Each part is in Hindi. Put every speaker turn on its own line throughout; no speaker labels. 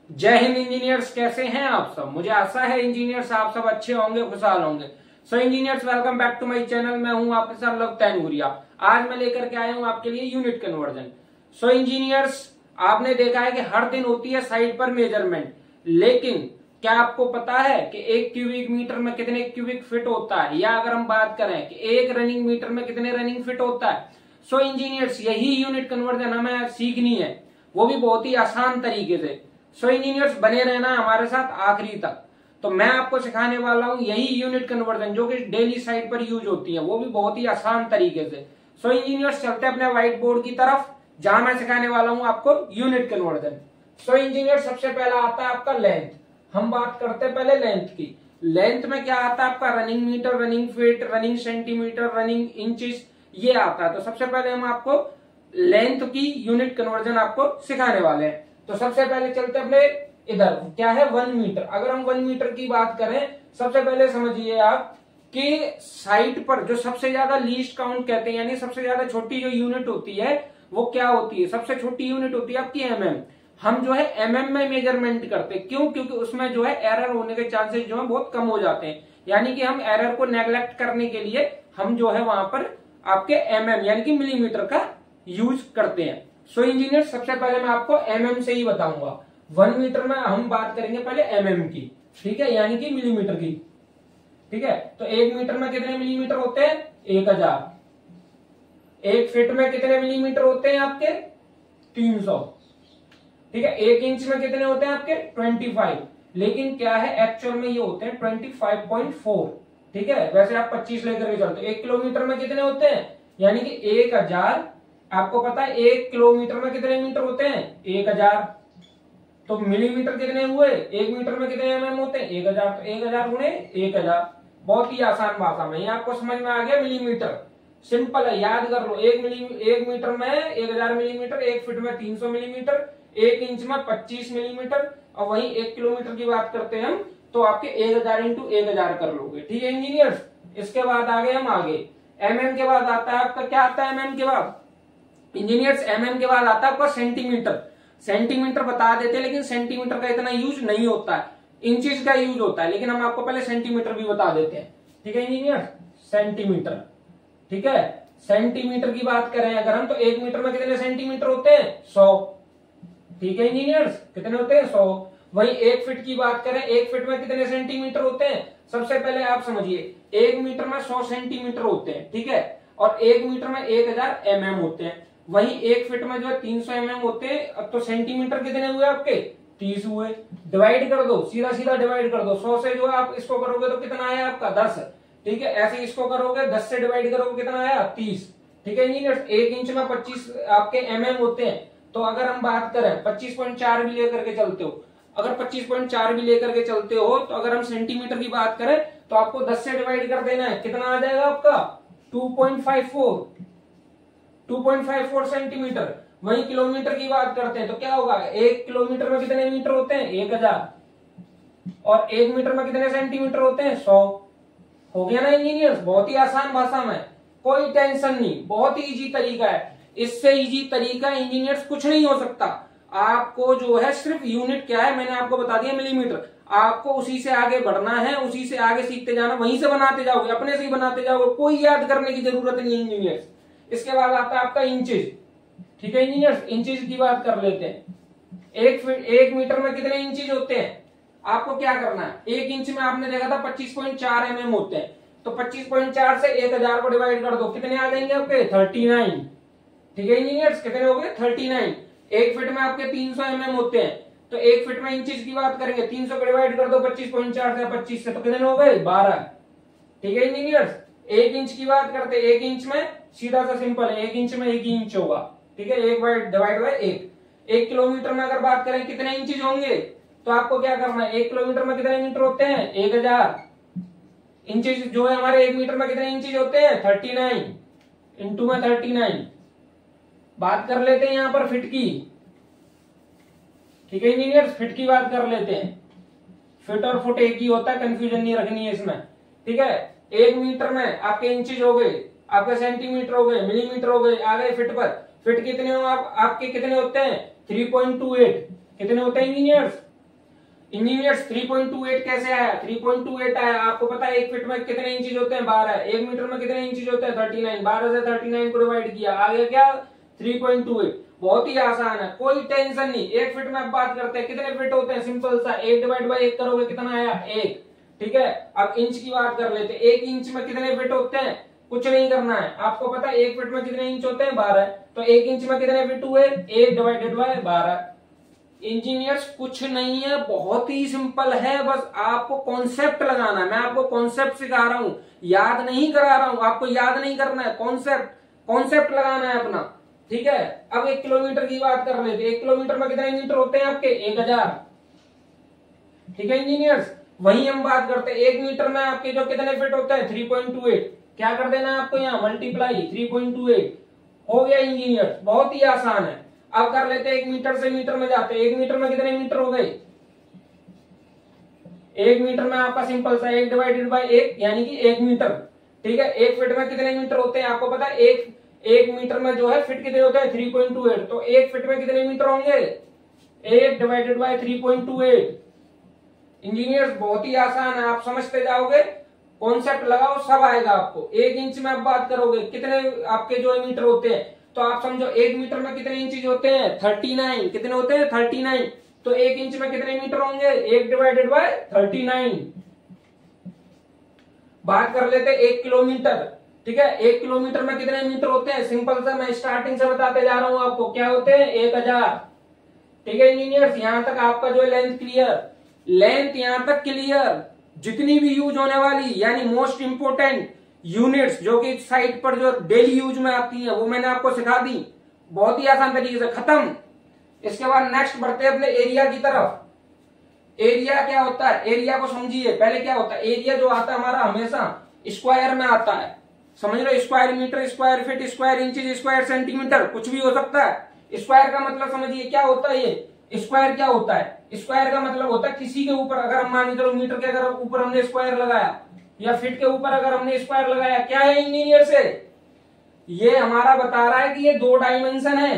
जय हिंद इंजीनियर्स, कैसे हैं आप सब। मुझे आशा है इंजीनियर्स आप सब अच्छे होंगे, खुशहाल होंगे। So engineers, welcome back to my channel. मैं हूं आपके साथ लव तैनूरिया। आज मैं लेकर के आया हूं आपके लिए यूनिट कन्वर्जन। सो इंजीनियर्स, आपने देखा है कि हर दिन होती है साइट पर मेजरमेंट, लेकिन क्या आपको पता है कि एक क्यूबिक मीटर में कितने क्यूबिक फिट होता है, या अगर हम बात करें कि एक रनिंग मीटर में कितने रनिंग फिट होता है। सो इंजीनियर्स, यही यूनिट कन्वर्जन हमें सीखनी है, वो भी बहुत ही आसान तरीके से। सो इंजीनियर्स, बने रहना हमारे साथ आखिरी तक। तो मैं आपको सिखाने वाला हूं यही यूनिट कन्वर्जन जो कि डेली साइट पर यूज होती है, वो भी बहुत ही आसान तरीके से। सो इंजीनियर्स, चलते हैं अपने व्हाइट बोर्ड की तरफ, जहां मैं सिखाने वाला हूं आपको यूनिट कन्वर्जन। सो इंजीनियर, सबसे पहला आता है आपका लेंथ। हम बात करते हैं पहले लेंथ की। लेंथ में क्या आता है आपका running metre, running feet, running centimetre, running inches, ये आता है। तो सबसे पहले हम आपको लेंथ की यूनिट कन्वर्जन आपको सिखाने वाले हैं। तो सबसे पहले चलते अपने इधर, क्या है 1 मीटर। अगर हम 1 मीटर की बात करें, सबसे पहले समझिए आप कि साइट पर जो सबसे ज्यादा लीस्ट काउंट कहते हैं, यानी सबसे ज्यादा छोटी जो यूनिट होती है वो क्या होती है, सबसे छोटी यूनिट होती है आपकी mm। हम जो है mm में मेजरमेंट करते हैं। क्यों? क्योंकि उसमें जो है एरर होने के चांसेस जो है बहुत कम हो जाते हैं। यानी कि हम एरर को नेग्लेक्ट करने के लिए हम जो है वहां पर आपके mm यानी कि मिलीमीटर का यूज करते हैं। सो इंजीनियर, सबसे पहले मैं आपको mm से ही बताऊंगा। 1 मीटर में हम बात करेंगे पहले mm की, ठीक है, यानी कि मिलीमीटर की। ठीक है, तो 1 मीटर में कितने मिलीमीटर होते हैं? 1000। 1 फीट में कितने मिलीमीटर होते हैं आपके? 300। ठीक है, 1 इंच में कितने होते हैं आपके? 25। लेकिन क्या है, एक्चुअल में ये होते हैं 25.4। ठीक है, वैसे आप 25 लेकर के चलते हो। 1 किलोमीटर में कितने होते हैं? यानी कि 1000। आपको पता है 1 किलोमीटर में कितने मीटर होते हैं? 1000। तो मिलीमीटर कितने हुए? 1 मीटर में कितने mm होते हैं? 1000। तो 1000 गुणे 1000। बहुत ही आसान भाषा में, ये आपको समझ में आ गया। मिलीमीटर सिंपल है, याद कर लो। 1 मीटर में 1000 मिलीमीटर, 1 फीट में 300 मिलीमीटर, 1 इंच में 25 मिलीमीटर, और वहीं 1 किलोमीटर की बात करते हैं हम, तो आपके 1000 इंटू 1000 कर लोगे। ठीक है इंजीनियर्स, इसके बाद आगे हम आगे mm के बाद आता है आपका, क्या आता है mm के बाद इंजीनियर्स? mm के बाद आता है आपका सेंटीमीटर। सेंटीमीटर बता देते हैं, लेकिन सेंटीमीटर का इतना यूज नहीं होता है, इंचेस का यूज होता है। लेकिन हम आपको पहले सेंटीमीटर भी बता देते हैं। ठीक है इंजीनियर, सेंटीमीटर। ठीक है, सेंटीमीटर की बात करें अगर हम, तो 1 मीटर में कितने सेंटीमीटर होते हैं? 100। ठीक है इंजीनियर्स, कितने होते हैं? 100। वही 1 फीट की बात करें, 1 फीट में कितने सेंटीमीटर होते हैं? सबसे पहले आप समझिए, 1 मीटर में 100 सेंटीमीटर होते हैं। ठीक है, और 1 मीटर में 1000 mm होते हैं। वही 1 फीट में जो है 300 mm होते हैं। अब तो सेंटीमीटर कितने हुए आपके? 30 हुए। डिवाइड कर दो, सीधा सीधा डिवाइड कर दो। 100 से जो है आप इसको करोगे तो कितना आया आपका? 10। ठीक है, ऐसे इसको करोगे, 10 से डिवाइड करोगे कितना आया? 30। ठीक है इंजीनियर, 1 इंच में 25 आपके mm होते हैं। तो अगर हम बात करें 25.4 भी लेकर के चलते हो, अगर 25.4 भी लेकर के चलते हो, तो अगर हम सेंटीमीटर की बात करें तो आपको 10 से डिवाइड कर देना है। कितना आ जाएगा आपका? 2.54 सेंटीमीटर। वही किलोमीटर की बात करते हैं तो क्या होगा? 1 किलोमीटर में कितने मीटर होते हैं? 1000। और 1 मीटर में कितने सेंटीमीटर होते हैं? 100। हो गया ना इंजीनियर्स? बहुत ही आसान भाषा में, कोई टेंशन नहीं, बहुत ही इजी तरीका है। इससे इजी तरीका इंजीनियर्स कुछ नहीं हो सकता। आपको जो है सिर्फ यूनिट क्या है मैंने आपको बता दिया, मिलीमीटर। आपको उसी से आगे बढ़ना है, उसी से आगे सीखते जाना, वहीं से बनाते जाओगे, अपने से ही बनाते जाओगे, कोई याद करने की जरूरत नहीं है इंजीनियर्स। इसके बाद आता है आपका इंचेस। ठीक है इंजीनियर्स, इंचेस की बात कर लेते हैं। 1 मीटर में कितने इंचेस होते हैं? आपको क्या करना है, 1 इंच में आपने देखा था 25.4 mm होते हैं। तो 25.4 से 1000 को डिवाइड कर दो, कितने आ जाएंगे आपके? 39। ठीक है इंजीनियर्स, कितने हो गए? 39। 1 फीट में आपके 300 mm होते हैं। तो 1 फीट में इंचेस की बात करेंगे, 300 को डिवाइड कर दो 25.4 से, 25 से, तो कितने हो गए? 12। ठीक है इंजीनियर्स, 1 इंच की बात करते हैं, 1 इंच में सीधा सा सिंपल है, 1 इंच में 1 ही इंच होगा। ठीक है, 1 डिवाइड बाय 1। 1 किलोमीटर में अगर बात करें कितने इंचेस होंगे, तो आपको क्या करना है, 1 किलोमीटर में कितने मीटर होते हैं? 1000। इंचेस जो है हमारे 1 मीटर में कितने इंचेस होते हैं? 39 इंटू में 39। बात कर लेते हैं यहां पर फिट की। ठीक है इंजीनियर, फिट की बात कर लेते हैं। फिट और फुट एक ही होता है, कंफ्यूजन नहीं रखनी है इसमें। ठीक है, 1 मीटर में आपके इंचेस हो गए, आपके सेंटीमीटर हो गए, मिलीमीटर हो गए, आ गए फिट पर। फिट कितने हो आपके कितने होते हैं? 3.28। कितने होते हैं इंजीनियर्स? इंजीनियर्स 3.28 कैसे आया? 3.28 आया, आपको पता है 1 फीट में कितने इंचेज होते हैं? 12। 1 मीटर में कितने इंचेज होते हैं? 39। 12 से 39 को डिवाइड किया, आ गया क्या? 3.28। बहुत ही आसान है, कोई टेंशन नहीं। 1 फीट में अब बात करते हैं, कितने फीट होते हैं? सिंपल सा 1 डिवाइड बाई 1 करोगे, कितना आया? 1। ठीक है, अब इंच की बात कर लेते हैं। 1 इंच में कितने फीट होते हैं? कुछ नहीं करना है, आपको पता है 1 फीट में कितने इंच होते हैं? 12। तो 1 इंच में कितने फीट हुए? 1 डिवाइडेड बाय 12। इंजीनियर्स कुछ नहीं है, बहुत ही सिंपल है, बस आपको कॉन्सेप्ट लगाना है। मैं आपको कॉन्सेप्ट सिखा रहा हूं, याद नहीं करा रहा हूं, आपको याद नहीं करना है, कॉन्सेप्ट लगाना है अपना। ठीक है, अब 1 किलोमीटर की बात कर लेते हैं। 1 किलोमीटर में कितने मीटर होते हैं आपके? 1000। ठीक है इंजीनियर्स, वही हम बात करते हैं 1 मीटर में आपके जो कितने फीट होते हैं? 3.28। क्या कर देना है आपको यहाँ? मल्टीप्लाई 3.28 हो गया इंजीनियर्स, बहुत ही आसान है। अब कर लेते हैं 1 मीटर से मीटर में जाते हैं। 1 मीटर में कितने मीटर हो गए? 1 मीटर में आपका सिंपल सा 1 डिवाइडेड बाय 1 यानी कि 1 मीटर। ठीक है, 1 फीट में कितने मीटर होते हैं? आपको पता है 1 मीटर में जो है फीट कितने होते हैं? 3.28। तो 1 फीट में कितने मीटर होंगे? 1 डिवाइडेड बाय 3.28। इंजीनियर्स बहुत ही आसान है, आप समझते जाओगे, कॉन्सेप्ट लगाओ, सब आएगा आपको। 1 इंच में आप बात करोगे, कितने आपके जो मीटर होते हैं? तो आप समझो 1 मीटर में कितने इंचेज होते हैं? 39। कितने होते हैं? 39। तो 1 इंच में कितने मीटर होंगे? 1 डिवाइडेड बाय 39। बात कर लेते हैं 1 किलोमीटर। ठीक है, 1 किलोमीटर में कितने मीटर होते हैं? सिंपल सा मैं स्टार्टिंग से बताते जा रहा हूं आपको, क्या होते हैं? 1000। ठीक है इंजीनियर्स, यहां तक आपका जो लेंथ क्लियर, लेंथ यहां तक क्लियर। जितनी भी यूज होने वाली यानी मोस्ट इंपोर्टेंट यूनिट्स जो कि साइट पर जो डेली यूज में आती हैं वो मैंने आपको सिखा दी, बहुत ही आसान तरीके से, खत्म। इसके बाद नेक्स्ट बढ़ते हैं अपने एरिया की तरफ। एरिया क्या होता है? एरिया को समझिए। पहले क्या होता है? एरिया जो आता है हमारा हमेशा स्क्वायर में आता है, समझ लो, square metre, square feet, square inches, square centimetre, कुछ भी हो सकता है। स्क्वायर का मतलब समझिए क्या होता है। ये स्क्वायर क्या होता है? स्क्वायर का मतलब होता है किसी के ऊपर, अगर हम मान के चलो मीटर के अगर ऊपर हमने स्क्वायर लगाया या फीट के ऊपर अगर हमने स्क्वायर लगाया, क्या है इंजीनियर से? ये हमारा बता रहा है कि ये 2 डायमेंशन है।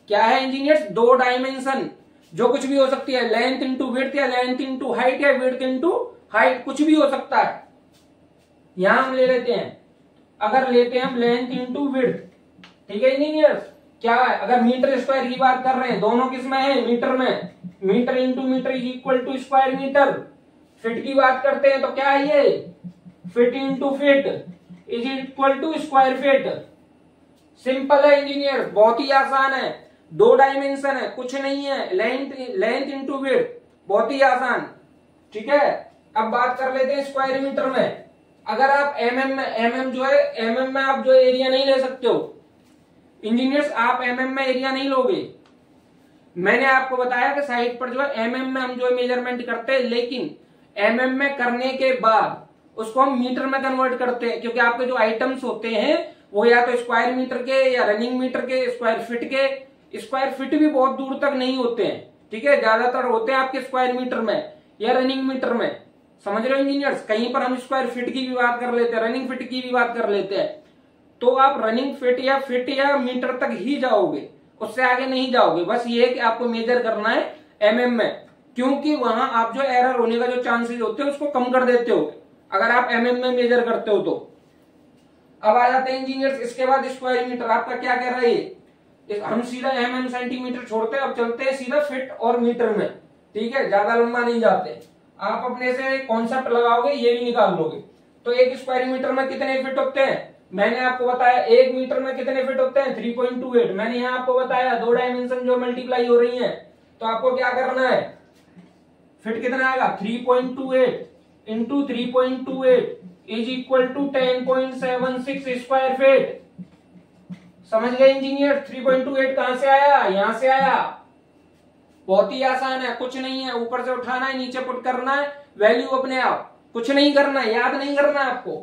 क्या है इंजीनियर्स? 2 डायमेंशन, जो कुछ भी हो सकती है, लेंथ इंटू विड्थ या लेंथ इंटू हाइट या विड्थ इंटू हाइट, कुछ भी हो सकता है। यहां हम ले लेते हैं, अगर लेते हैं हम लेंथ इंटू विड्थ। ठीक है इंजीनियर्स, क्या है? अगर मीटर स्क्वायर की बात कर रहे हैं, दोनों किस में है? मीटर में। Metre into metre is equal to square metre. Feet की बात करते हैं तो क्या है ये? Feet into feet is equal to square feet. Simple है इंजीनियर, बहुत ही आसान है, 2 डायमेंशन है, कुछ नहीं है, लेंथ इंटू विड्थ, बहुत ही आसान। ठीक है, अब बात कर लेते हैं स्क्वायर मीटर में। अगर आप एमएम में, एमएम जो है, एमएम में आप जो एरिया नहीं ले सकते हो इंजीनियर्स, आप एमएम में एरिया नहीं लोगे। मैंने आपको बताया कि साइट पर जो है एमएम में हम जो है मेजरमेंट करते हैं, लेकिन एमएम में करने के बाद उसको हम मीटर में कन्वर्ट करते हैं, क्योंकि आपके जो आइटम्स होते हैं वो या तो स्क्वायर मीटर के या रनिंग मीटर के, स्क्वायर फिट के। स्क्वायर फिट भी बहुत दूर तक नहीं होते हैं, ठीक है, ज्यादातर होते हैं आपके स्क्वायर मीटर में या रनिंग मीटर में। समझ रहे हो इंजीनियर्स, कहीं पर हम स्क्वायर फिट की भी बात कर लेते हैं, रनिंग फिट की भी बात कर लेते हैं, तो आप रनिंग फिट या मीटर तक ही जाओगे, उससे आगे नहीं जाओगे। बस ये कि आपको मेजर करना है एमएम में, क्योंकि वहां आप जो एरर होने का जो चांसेस होते हैं उसको कम कर देते हो अगर आप एमएम में मेजर करते हो तो। अब आ जाते हैं इंजीनियर्स, इसके बाद स्क्वायर मीटर आपका क्या कह रहा है, हम सीधा एमएम सेंटीमीटर छोड़ते हैं, अब चलते हैं सीधा फिट और मीटर में। ठीक है, ज्यादा लंबा नहीं जाते, आप अपने से कॉन्सेप्ट लगाओगे ये भी निकाल लोगे। तो एक स्क्वायर मीटर में कितने फिट होते हैं? मैंने आपको बताया 1 मीटर में कितने फिट होते हैं? 3.28। मैंने यहाँ आपको बताया 2 डायमेंशन जो मल्टीप्लाई हो रही हैं, तो आपको क्या करना है, फिट कितना आएगा 3.28 into 3.28 is equal to 10.76 square feet. समझ गए इंजीनियर, 3.28 कहां से आया? यहां से आया। बहुत ही आसान है, कुछ नहीं है, ऊपर से उठाना है, नीचे पुट करना है, वैल्यू अपने आप, कुछ नहीं करना है, याद नहीं करना है आपको।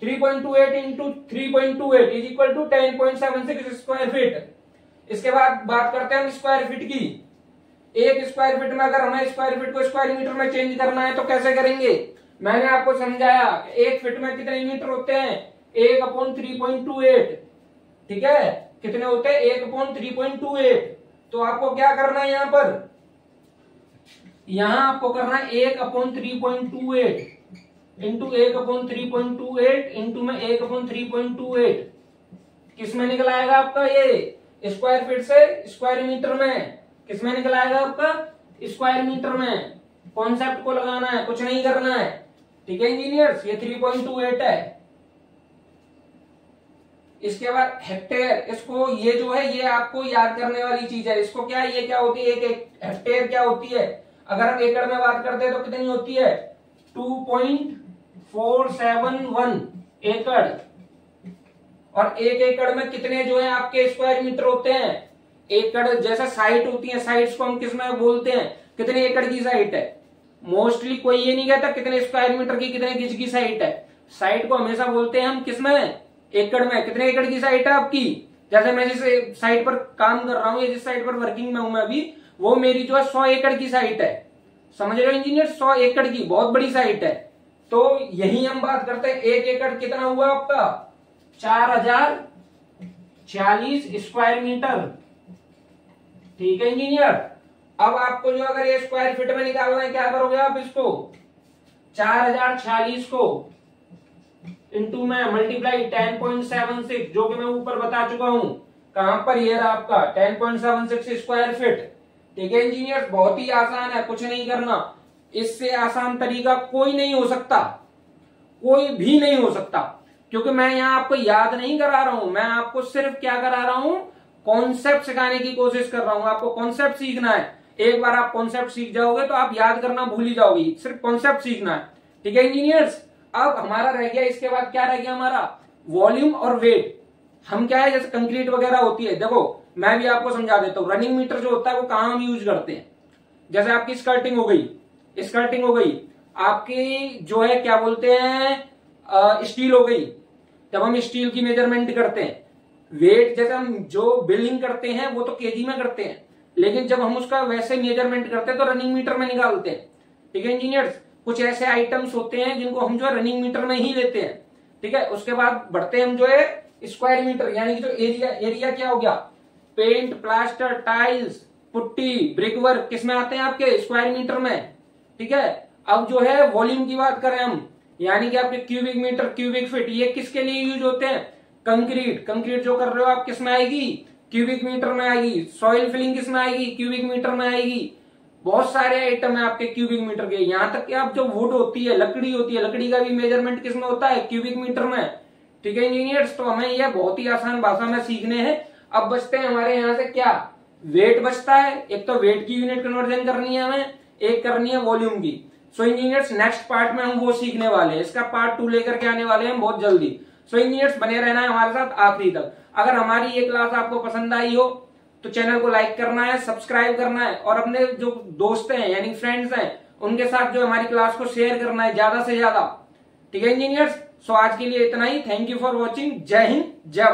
3.28 into 3.28 is equal to 10.76 square feet. इसके बाद बात करते हैं हम स्क्वायर फीट की। एक स्क्वायर फीट में अगर हमें स्क्वायर फीट को स्क्वायर मीटर में चेंज करना है तो कैसे करेंगे? मैंने आपको समझाया, एक फीट में कितने मीटर होते हैं? 1/3.28। ठीक है, कितने होते हैं? 1/3.28। तो आपको क्या करना है, यहां पर यहां आपको करना है 1/3.28 इंटू 1/3.28 इंटू में 1/3.28 किस में निकल आएगा आपका, ये स्क्वायर फीट से स्क्वायर मीटर में, किस में निकल आएगा आपका, स्क्वायर मीटर में। कॉन्सेप्ट को लगाना है, कुछ नहीं करना है, ठीक है इंजीनियर्स। ये 3.28 है। इसके बाद हेक्टेयर, इसको ये जो है ये आपको याद करने वाली चीज है। इसको क्या है, ये क्या होती है, एक हेक्टेयर क्या होती है, अगर हम एकड़ में बात करते हैं तो कितनी होती है, 2.471 एकड़। और एक एकड़ में कितने जो है आपके स्क्वायर मीटर होते हैं, एकड़ जैसा साइट होती है, साइट्स को हम किस में बोलते हैं, कितने एकड़ की साइट है। मोस्टली कोई ये नहीं कहता कितने स्क्वायर मीटर की, कितने गज की साइट है। साइट को हमेशा बोलते हैं हम किस में, एकड़ में। कितने एकड़ की साइट है आपकी, जैसे मैं जिस साइट पर काम कर रहा हूँ, जिस साइट पर वर्किंग में हूं मैं अभी, वो मेरी जो है 100 एकड़ की साइट है। समझ रहे हो इंजीनियर, 100 एकड़ की बहुत बड़ी साइट है। तो यही हम बात करते हैं, एक एकड़ कितना हुआ आपका, 4040 स्क्वायर मीटर, ठीक है इंजीनियर। अब आपको जो अगर ये स्क्वायर फीट में निकालना है, क्या करोगे आप, इसको 4040 को इंटू में मल्टीप्लाई 10.76, जो कि मैं ऊपर बता चुका हूं, कहां पर, ये रहा आपका 10.76 स्क्वायर फीट, ठीक है इंजीनियर। बहुत ही आसान है, कुछ नहीं करना। इससे आसान तरीका कोई नहीं हो सकता, कोई भी नहीं हो सकता, क्योंकि मैं यहाँ आपको याद नहीं करा रहा हूं, मैं आपको सिर्फ क्या करा रहा हूं, कॉन्सेप्ट सिखाने की कोशिश कर रहा हूं। आपको कॉन्सेप्ट सीखना है। एक बार आप कॉन्सेप्ट सीख जाओगे तो आप याद करना भूल ही जाओगे, सिर्फ कॉन्सेप्ट सीखना है, ठीक है इंजीनियर्स। अब हमारा रह गया, इसके बाद क्या रह गया हमारा, वॉल्यूम और वेट। हम क्या है, जैसे कंक्रीट वगैरह होती है, देखो मैं भी आपको समझा देता हूँ। रनिंग मीटर जो होता है वो कहाँ हम यूज करते हैं, जैसे आपकी स्कर्टिंग हो गई, स्कर्टिंग हो गई आपकी, जो है क्या बोलते हैं, स्टील हो गई, जब हम स्टील की मेजरमेंट करते हैं। वेट जैसे हम जो बिल्डिंग करते हैं वो तो केजी में करते हैं, लेकिन जब हम उसका वैसे मेजरमेंट करते हैं तो रनिंग मीटर में निकालते हैं, ठीक है इंजीनियर्स। कुछ ऐसे आइटम्स होते हैं जिनको हम जो है रनिंग मीटर में ही लेते हैं, ठीक है। उसके बाद बढ़ते हैं हम जो है स्क्वायर मीटर, यानी कि जो एरिया, एरिया क्या हो गया, paint, plaster, tiles, putty, brickwork किस में आते हैं आपके, स्क्वायर मीटर में, ठीक है। अब जो है वॉल्यूम की बात करें हम, यानी कि आपके क्यूबिक मीटर, क्यूबिक फीट, ये किसके लिए यूज होते हैं, कंक्रीट, कंक्रीट जो कर रहे हो आप किस में आएगी, क्यूबिक मीटर में आएगी। सॉइल फिलिंग किस में आएगी, क्यूबिक मीटर में आएगी। बहुत सारे आइटम है आपके क्यूबिक मीटर के। यहां तक कि आप जो वुड होती है, लकड़ी होती है, लकड़ी का भी मेजरमेंट किस में होता है, क्यूबिक मीटर में, ठीक है इंजीनियर्स। तो हमें यह बहुत ही आसान भाषा में सीखने हैं। अब बचते हैं हमारे यहाँ से क्या, वेट बचता है। एक तो वेट की यूनिट कन्वर्जन करनी है हमें, एक करनी है वॉल्यूम की। सो इंजीनियर्स नेक्स्ट पार्ट में हम वो सीखने वाले हैं, इसका पार्ट 2 लेकर के आने वाले हैं बहुत जल्दी। सो इंजीनियर्स बने रहना है हमारे साथ आखिरी तक। अगर हमारी ये क्लास आपको पसंद आई हो तो चैनल को लाइक करना है, सब्सक्राइब करना है, और अपने जो दोस्त हैं यानी फ्रेंड्स हैं उनके साथ जो हमारी क्लास को शेयर करना है ज्यादा से ज्यादा, ठीक है इंजीनियर्स। सो आज के लिए इतना ही। Thank you for watching. जय हिंद, जय भारत।